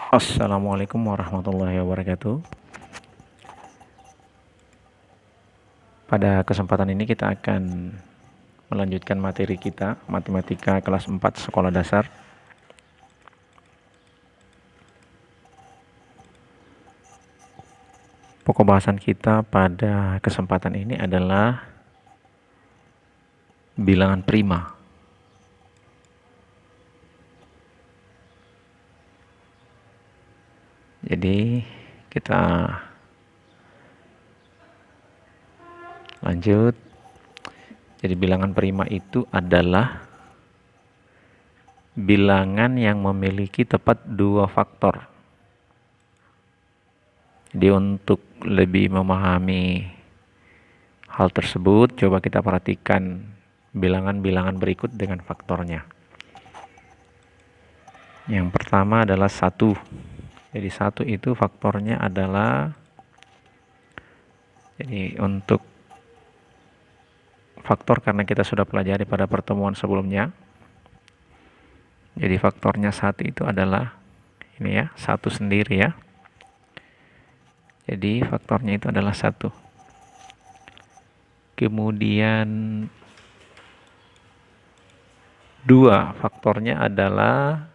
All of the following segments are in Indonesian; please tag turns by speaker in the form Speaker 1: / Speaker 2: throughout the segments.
Speaker 1: Assalamualaikum warahmatullahi wabarakatuh. Pada kesempatan ini kita akan melanjutkan materi kita, Matematika kelas 4 Sekolah Dasar. Pokok bahasan kita pada kesempatan ini adalah bilangan prima. Jadi kita lanjut. Jadi bilangan prima itu adalah bilangan yang memiliki tepat dua faktor. Jadi untuk lebih memahami hal tersebut, coba kita perhatikan bilangan-bilangan berikut dengan faktornya. Yang pertama adalah 1. Jadi 1 itu faktornya adalah, jadi untuk faktor karena kita sudah pelajari pada pertemuan sebelumnya. Jadi faktornya 1 itu adalah ini ya, 1 sendiri ya. Jadi faktornya itu adalah 1. Kemudian 2 faktornya adalah,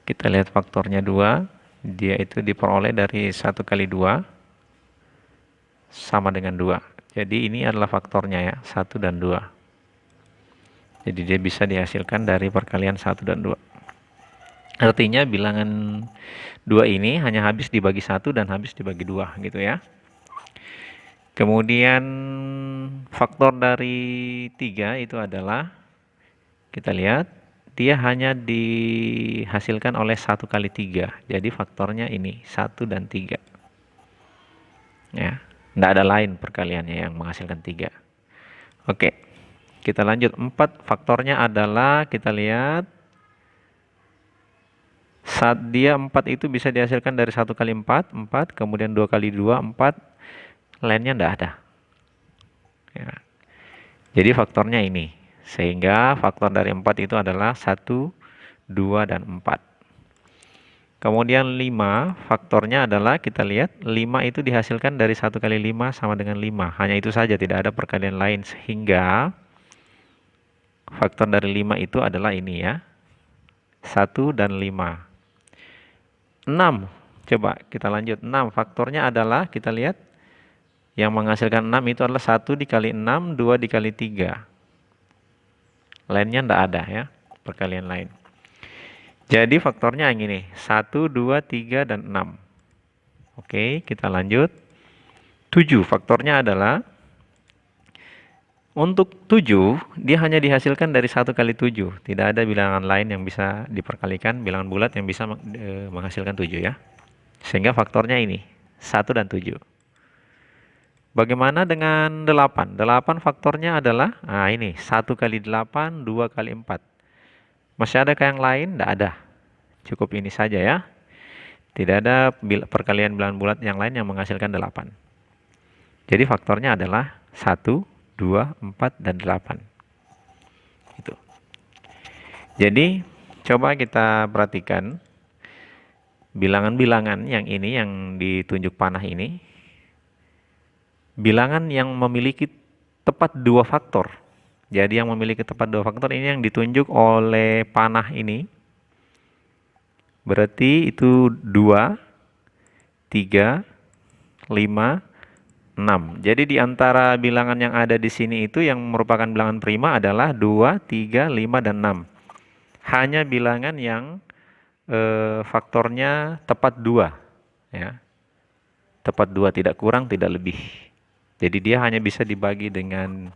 Speaker 1: kita lihat faktornya 2, dia itu diperoleh dari 1 kali 2 sama dengan 2. Jadi ini adalah faktornya ya, 1 dan 2. Jadi dia bisa dihasilkan dari perkalian 1 dan 2. Artinya bilangan 2 ini hanya habis dibagi 1 dan habis dibagi 2 gitu ya. Kemudian faktor dari 3 itu adalah, kita lihat, dia hanya dihasilkan oleh 1 kali 3. Jadi faktornya ini, 1 dan 3. Ya, tidak ada lain perkaliannya yang menghasilkan 3. Oke, kita lanjut. 4 faktornya adalah, kita lihat, saat dia 4 itu bisa dihasilkan dari 1 kali 4, 4, kemudian 2 kali 2, 4, lainnya tidak ada. Ya. Jadi faktornya ini. Sehingga faktor dari 4 itu adalah 1, 2, dan 4. Kemudian 5, faktornya adalah, kita lihat, 5 itu dihasilkan dari 1 kali 5 sama dengan 5. Hanya itu saja, tidak ada perkalian lain. Sehingga faktor dari 5 itu adalah ini ya, 1 dan 5. 6, coba kita lanjut. 6, faktornya adalah, kita lihat, yang menghasilkan 6 itu adalah 1 dikali 6, 2 dikali 3. Lainnya tidak ada ya, perkalian lain. Jadi faktornya yang ini, 1, 2, 3, dan 6. Oke, kita lanjut. 7, faktornya adalah, untuk 7, dia hanya dihasilkan dari 1 kali 7. Tidak ada bilangan lain yang bisa diperkalikan, bilangan bulat yang bisa menghasilkan 7 ya. Sehingga faktornya ini, 1 dan 7. Bagaimana dengan 8? 8 faktornya adalah, nah ini, 1 kali 8, 2 kali 4. Masih ada yang lain? Tidak ada. Cukup ini saja ya. Tidak ada perkalian bilangan bulat yang lain yang menghasilkan 8. Jadi faktornya adalah 1, 2, 4, dan 8. Itu. Jadi coba kita perhatikan bilangan-bilangan yang ini, yang ditunjuk panah ini. Bilangan yang memiliki tepat dua faktor. Jadi yang memiliki tepat dua faktor ini yang ditunjuk oleh panah ini. Berarti itu 2, 3, 5, 6. Jadi di antara bilangan yang ada di sini itu yang merupakan bilangan prima adalah 2, 3, 5, dan 6. Hanya bilangan yang faktornya tepat 2. Ya. Tepat 2, tidak kurang, tidak lebih. Jadi dia hanya bisa dibagi dengan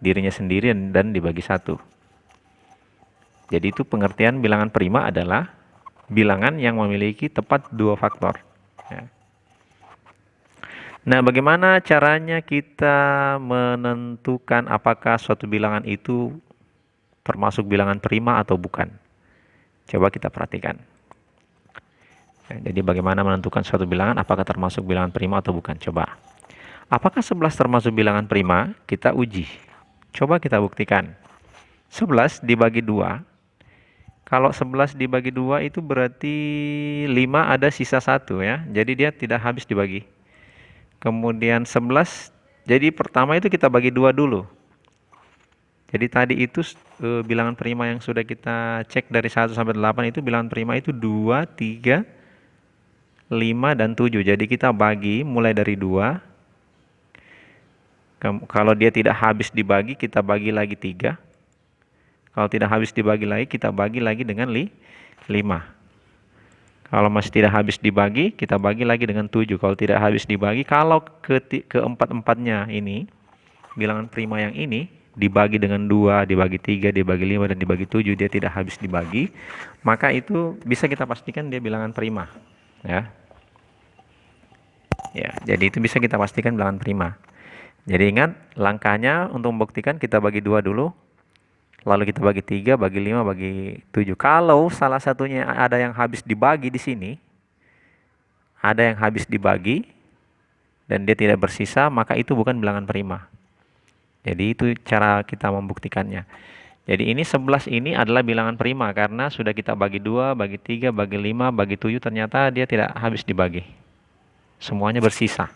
Speaker 1: dirinya sendiri dan dibagi 1. Jadi itu pengertian bilangan prima adalah bilangan yang memiliki tepat 2 faktor. Ya. Nah, bagaimana caranya kita menentukan apakah suatu bilangan itu termasuk bilangan prima atau bukan? Coba kita perhatikan. Ya, jadi bagaimana menentukan suatu bilangan apakah termasuk bilangan prima atau bukan? Coba. Apakah 11 termasuk bilangan prima? Kita uji. Coba kita buktikan. 11 dibagi 2. Kalau 11 dibagi 2 itu berarti 5 ada sisa 1 ya. Jadi dia tidak habis dibagi. Kemudian 11, jadi pertama itu kita bagi 2 dulu. Jadi tadi itu bilangan prima yang sudah kita cek dari 1 sampai 8 itu bilangan prima itu 2, 3, 5, dan 7. Jadi kita bagi mulai dari 2. Kalau dia tidak habis dibagi, kita bagi lagi 3. Kalau tidak habis dibagi lagi, kita bagi lagi dengan 5. Kalau masih tidak habis dibagi, kita bagi lagi dengan 7. Kalau tidak habis dibagi, kalau keempat-empatnya ini, bilangan prima yang ini, dibagi dengan 2, dibagi 3, dibagi 5, dan dibagi 7, dia tidak habis dibagi, maka itu bisa kita pastikan dia bilangan prima. Ya, jadi itu bisa kita pastikan bilangan prima. Jadi ingat, langkahnya untuk membuktikan kita bagi 2 dulu, lalu kita bagi 3, bagi 5, bagi 7. Kalau salah satunya ada yang habis dibagi di sini, ada yang habis dibagi, dan dia tidak bersisa, maka itu bukan bilangan prima. Jadi itu cara kita membuktikannya. Jadi ini 11 ini adalah bilangan prima karena sudah kita bagi 2, bagi 3, bagi 5, bagi 7, ternyata dia tidak habis dibagi. Semuanya bersisa.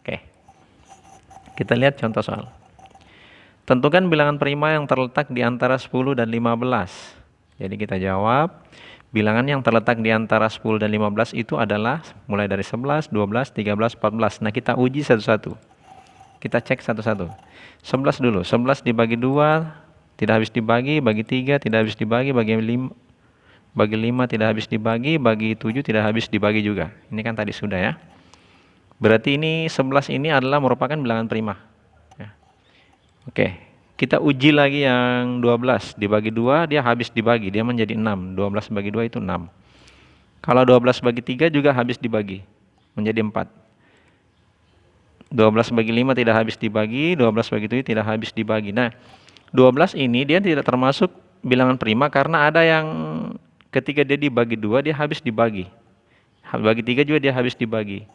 Speaker 1: Oke. Kita lihat contoh soal. Tentukan bilangan prima yang terletak di antara 10 dan 15. Jadi kita jawab, bilangan yang terletak di antara 10 dan 15 itu adalah mulai dari 11, 12, 13, 14. Nah, kita uji satu-satu. Kita cek satu-satu. 11 dulu. 11 dibagi 2 tidak habis dibagi, bagi 3 tidak habis dibagi, bagi 5 tidak habis dibagi, bagi 7 tidak habis dibagi juga. Ini kan tadi sudah ya. Berarti ini 11 ini adalah merupakan bilangan prima. Ya. Oke, kita uji lagi yang 12 dibagi 2 dia habis dibagi, dia menjadi 6. 12 bagi 2 itu 6. Kalau 12 bagi 3 juga habis dibagi, menjadi 4. 12 bagi 5 tidak habis dibagi, 12 bagi 7 tidak habis dibagi. Nah, 12 ini dia tidak termasuk bilangan prima karena ada yang ketika dia dibagi 2 dia habis dibagi. Bagi 3 juga dia habis dibagi.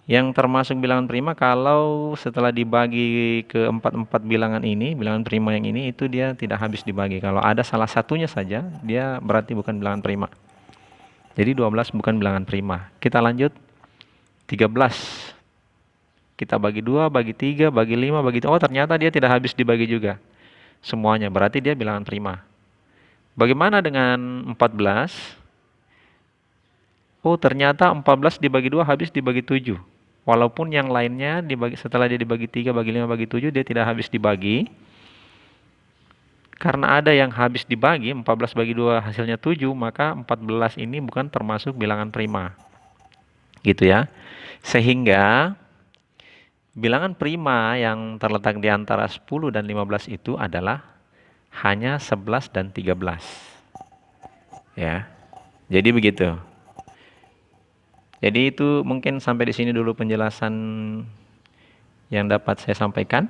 Speaker 1: Yang termasuk bilangan prima kalau setelah dibagi ke 4 bilangan ini, bilangan prima yang ini itu dia tidak habis dibagi. Kalau ada salah satunya saja, dia berarti bukan bilangan prima. Jadi 12 bukan bilangan prima. Kita lanjut. 13. Kita bagi 2, bagi 3, bagi 5, bagi 7. Oh, ternyata dia tidak habis dibagi juga. Semuanya, berarti dia bilangan prima. Bagaimana dengan 14? Oh, ternyata 14 dibagi 2 habis dibagi 7. Walaupun yang lainnya setelah dia dibagi 3, bagi 5, bagi 7, dia tidak habis dibagi. Karena ada yang habis dibagi, 14 bagi 2 hasilnya 7, maka 14 ini bukan termasuk bilangan prima. Gitu ya. Sehingga bilangan prima yang terletak di antara 10 dan 15 itu adalah hanya 11 dan 13. Ya. Jadi begitu. Jadi itu mungkin sampai di sini dulu penjelasan yang dapat saya sampaikan.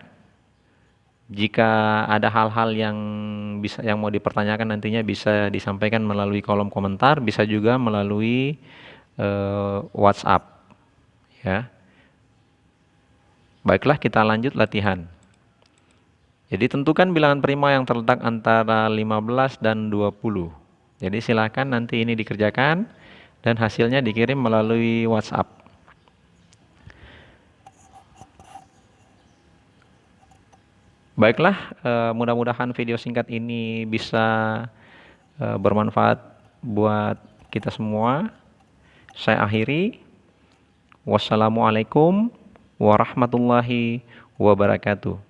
Speaker 1: Jika ada hal-hal yang mau dipertanyakan nantinya bisa disampaikan melalui kolom komentar, bisa juga melalui WhatsApp. Ya. Baiklah, kita lanjut latihan. Jadi tentukan bilangan prima yang terletak antara 15 dan 20. Jadi silakan nanti ini dikerjakan dan hasilnya dikirim melalui WhatsApp. Baiklah, mudah-mudahan video singkat ini bisa bermanfaat buat kita semua. Saya akhiri. Wassalamualaikum warahmatullahi wabarakatuh.